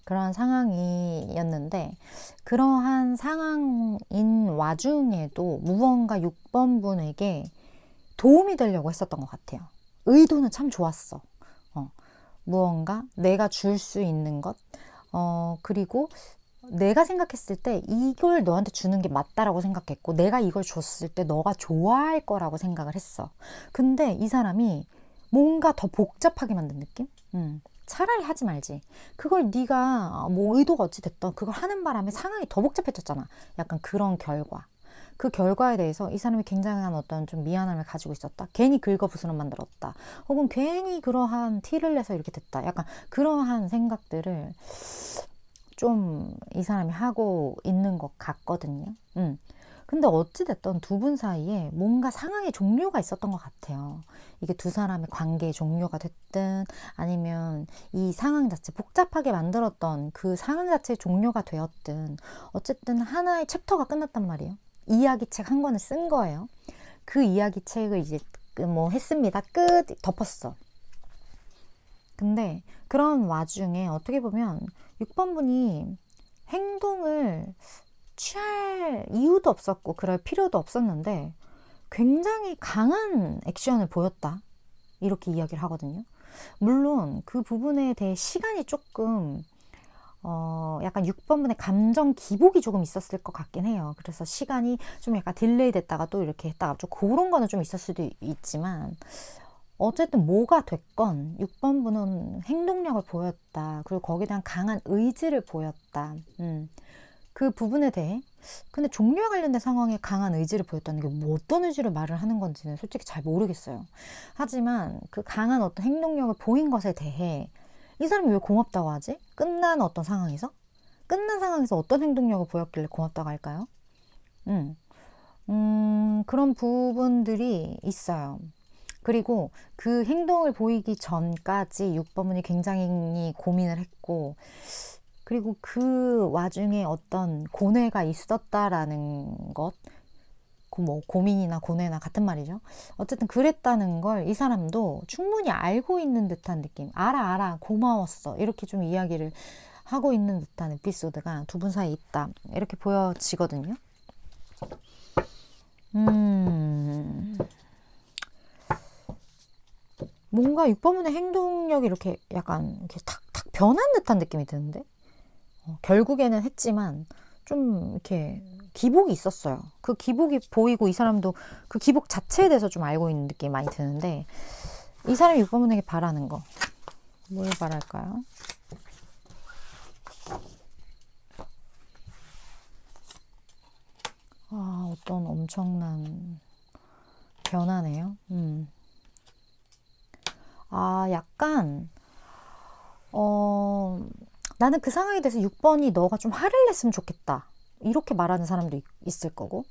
그런 상황이었는데, 그러한 상황인 와중에도 무언가 6번 분에게 도움이 되려고 했었던 것 같아요. 의도는 참 좋았어. 무언가 내가 줄 수 있는 것, 그리고 내가 생각했을 때 이걸 너한테 주는 게 맞다라고 생각했고, 내가 이걸 줬을 때 너가 좋아할 거라고 생각을 했어. 근데 이 사람이 뭔가 더 복잡하게 만든 느낌? 차라리 하지 말지. 그걸 네가 뭐 의도가 어찌 됐던 그걸 하는 바람에 상황이 더 복잡해졌잖아. 약간 그런 결과. 그 결과에 대해서 이 사람이 굉장한 어떤 좀 미안함을 가지고 있었다. 괜히 긁어부스럼 만들었다. 혹은 괜히 그러한 티를 내서 이렇게 됐다. 약간 그러한 생각들을 좀 이 사람이 하고 있는 것 같거든요. 근데 어찌됐든 두 분 사이에 뭔가 상황의 종료가 있었던 것 같아요. 이게 두 사람의 관계의 종료가 됐든 아니면 이 상황 자체 복잡하게 만들었던 그 상황 자체의 종료가 되었든 어쨌든 하나의 챕터가 끝났단 말이에요. 이야기책 한 권을 쓴 거예요. 그 이야기책을 이제 뭐 했습니다. 끝! 덮었어. 근데 그런 와중에 어떻게 보면 6번 분이 행동을 취할 이유도 없었고 그럴 필요도 없었는데 굉장히 강한 액션을 보였다. 이렇게 이야기를 하거든요. 물론 그 부분에 대해 시간이 조금 약간 6번분의 감정 기복이 조금 있었을 것 같긴 해요. 그래서 시간이 좀 약간 딜레이 됐다가 또 이렇게 했다가 좀 그런 거는 좀 있을 수도 있지만 어쨌든 뭐가 됐건 6번분은 행동력을 보였다. 그리고 거기에 대한 강한 의지를 보였다. 그 부분에 대해 근데 종류와 관련된 상황에 강한 의지를 보였다는 게 뭐 어떤 의지를 말을 하는 건지는 솔직히 잘 모르겠어요. 하지만 그 강한 어떤 행동력을 보인 것에 대해 이 사람이 왜 고맙다고 하지? 끝난 어떤 상황에서? 끝난 상황에서 어떤 행동력을 보였길래 고맙다고 할까요? 그런 부분들이 있어요. 그리고 그 행동을 보이기 전까지 6번분이 굉장히 고민을 했고, 그리고 그 와중에 어떤 고뇌가 있었다라는 것, 뭐 고민이나 고뇌나 같은 말이죠. 어쨌든 그랬다는 걸 이 사람도 충분히 알고 있는 듯한 느낌. 알아, 고마웠어. 이렇게 좀 이야기를 하고 있는 듯한 에피소드가 두 분 사이에 있다. 이렇게 보여지거든요. 뭔가 6번분의 행동력이 이렇게 약간 이렇게 탁탁 변한 듯한 느낌이 드는데, 결국에는 했지만 좀 이렇게 기복이 있었어요. 그 기복이 보이고 이 사람도 그 기복 자체에 대해서 좀 알고 있는 느낌이 많이 드는데, 이 사람이 6번분에게 바라는 거, 뭘 바랄까요? 어떤 엄청난 변화네요. 약간 나는 그 상황에 대해서 6번이 너가 좀 화를 냈으면 좋겠다. 이렇게 말하는 사람도 있을 거고,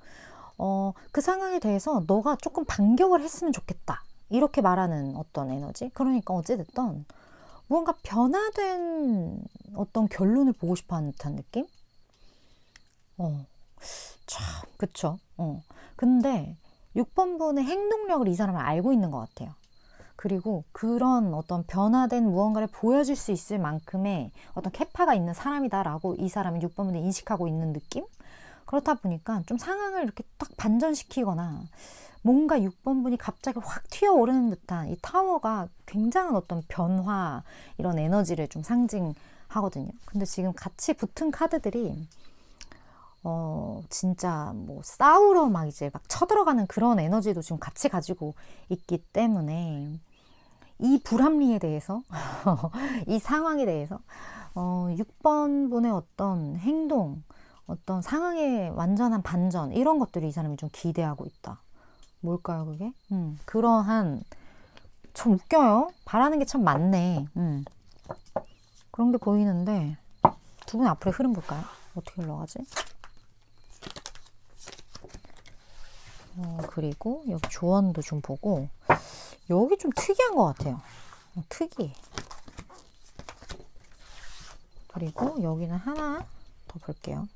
그 상황에 대해서 너가 조금 반격을 했으면 좋겠다. 이렇게 말하는 어떤 에너지? 그러니까 어찌됐든 무언가 변화된 어떤 결론을 보고 싶어 하는 듯한 느낌? 참, 그쵸? 근데 6번분의 행동력을 이 사람은 알고 있는 것 같아요. 그리고 그런 어떤 변화된 무언가를 보여줄 수 있을 만큼의 어떤 캐파가 있는 사람이다라고 이 사람이 6번분이 인식하고 있는 느낌? 그렇다 보니까 좀 상황을 이렇게 딱 반전시키거나 뭔가 6번분이 갑자기 확 튀어오르는 듯한 이 타워가 굉장한 어떤 변화, 이런 에너지를 좀 상징하거든요. 근데 지금 같이 붙은 카드들이 진짜 뭐 싸우러 막 이제 막 쳐들어가는 그런 에너지도 지금 같이 가지고 있기 때문에 이 불합리에 대해서 이 상황에 대해서 6번분의 어떤 행동, 어떤 상황의 완전한 반전, 이런 것들을 이 사람이 좀 기대하고 있다. 뭘까요, 그게? 그러한, 참 웃겨요. 바라는 게 참 많네. 그런 게 보이는데, 두 분 앞으로의 흐름 볼까요? 어떻게 흘러가지? 그리고 여기 조언도 좀 보고, 여기 좀 특이한 것 같아요. 특이해. 그리고 여기는 하나 더 볼게요.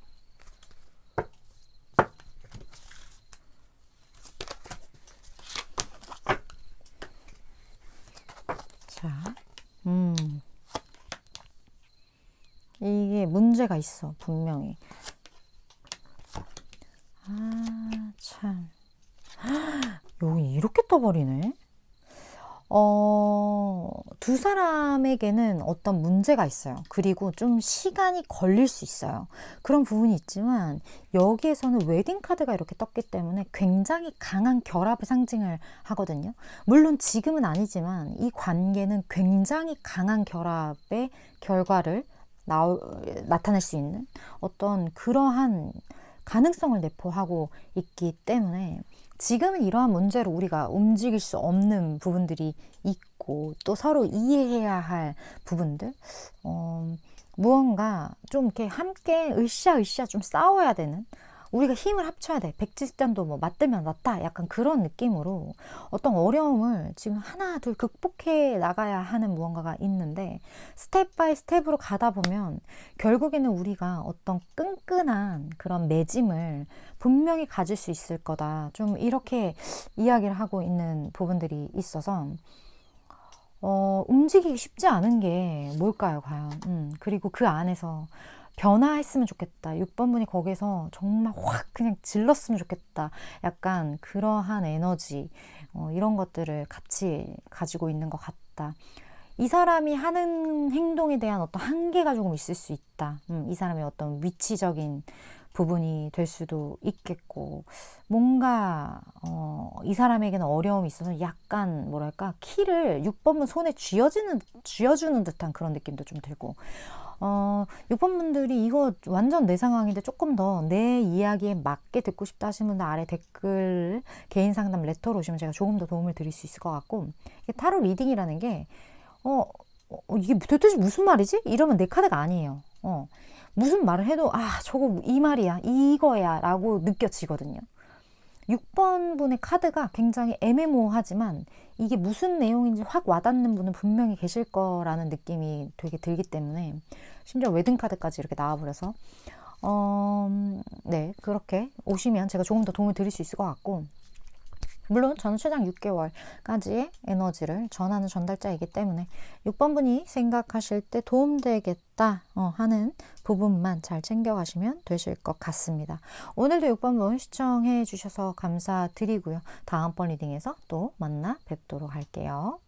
자, 이게 문제가 있어, 분명히. 참. 여기 이렇게 떠버리네. 두 사람에게는 어떤 문제가 있어요. 그리고 좀 시간이 걸릴 수 있어요. 그런 부분이 있지만 여기에서는 웨딩카드가 이렇게 떴기 때문에 굉장히 강한 결합을 상징을 하거든요. 물론 지금은 아니지만 이 관계는 굉장히 강한 결합의 결과를 나타낼 수 있는 어떤 그러한 가능성을 내포하고 있기 때문에 지금은 이러한 문제로 우리가 움직일 수 없는 부분들이 있고, 또 서로 이해해야 할 부분들, 무언가 좀 이렇게 함께 으쌰으쌰 좀 싸워야 되는, 우리가 힘을 합쳐야 돼. 백지장도 뭐 맞들면 낫다. 약간 그런 느낌으로 어떤 어려움을 지금 하나 둘 극복해 나가야 하는 무언가가 있는데, 스텝 바이 스텝으로 가다 보면 결국에는 우리가 어떤 끈끈한 그런 맺음을 분명히 가질 수 있을 거다. 좀 이렇게 이야기를 하고 있는 부분들이 있어서 움직이기 쉽지 않은 게 뭘까요, 과연? 그리고 그 안에서 변화했으면 좋겠다. 6번분이 거기서 정말 확 그냥 질렀으면 좋겠다. 약간 그러한 에너지, 이런 것들을 같이 가지고 있는 것 같다. 이 사람이 하는 행동에 대한 어떤 한계가 조금 있을 수 있다. 이 사람의 어떤 위치적인 부분이 될 수도 있겠고, 뭔가 이 사람에게는 어려움이 있어서 약간 뭐랄까 키를 6번분 손에 쥐어주는 듯한 그런 느낌도 좀 들고, 6번분들이 이거 완전 내 상황인데 조금 더 내 이야기에 맞게 듣고 싶다 하시는 분들 아래 댓글 개인 상담 레터로 오시면 제가 조금 더 도움을 드릴 수 있을 것 같고, 타로 리딩이라는 게 이게 도대체 무슨 말이지? 이러면 내 카드가 아니에요. 무슨 말을 해도 저거 이 말이야, 이거야 라고 느껴지거든요. 6번 분의 카드가 굉장히 애매모호하지만 이게 무슨 내용인지 확 와닿는 분은 분명히 계실 거라는 느낌이 되게 들기 때문에, 심지어 웨딩 카드까지 이렇게 나와버려서 네, 그렇게 오시면 제가 조금 더 도움을 드릴 수 있을 것 같고, 물론 저는 최장 6개월까지의 에너지를 전하는 전달자이기 때문에 6번 분이 생각하실 때 도움되겠다 하는 부분만 잘 챙겨가시면 되실 것 같습니다. 오늘도 6번 분 시청해 주셔서 감사드리고요. 다음번 리딩에서 또 만나 뵙도록 할게요.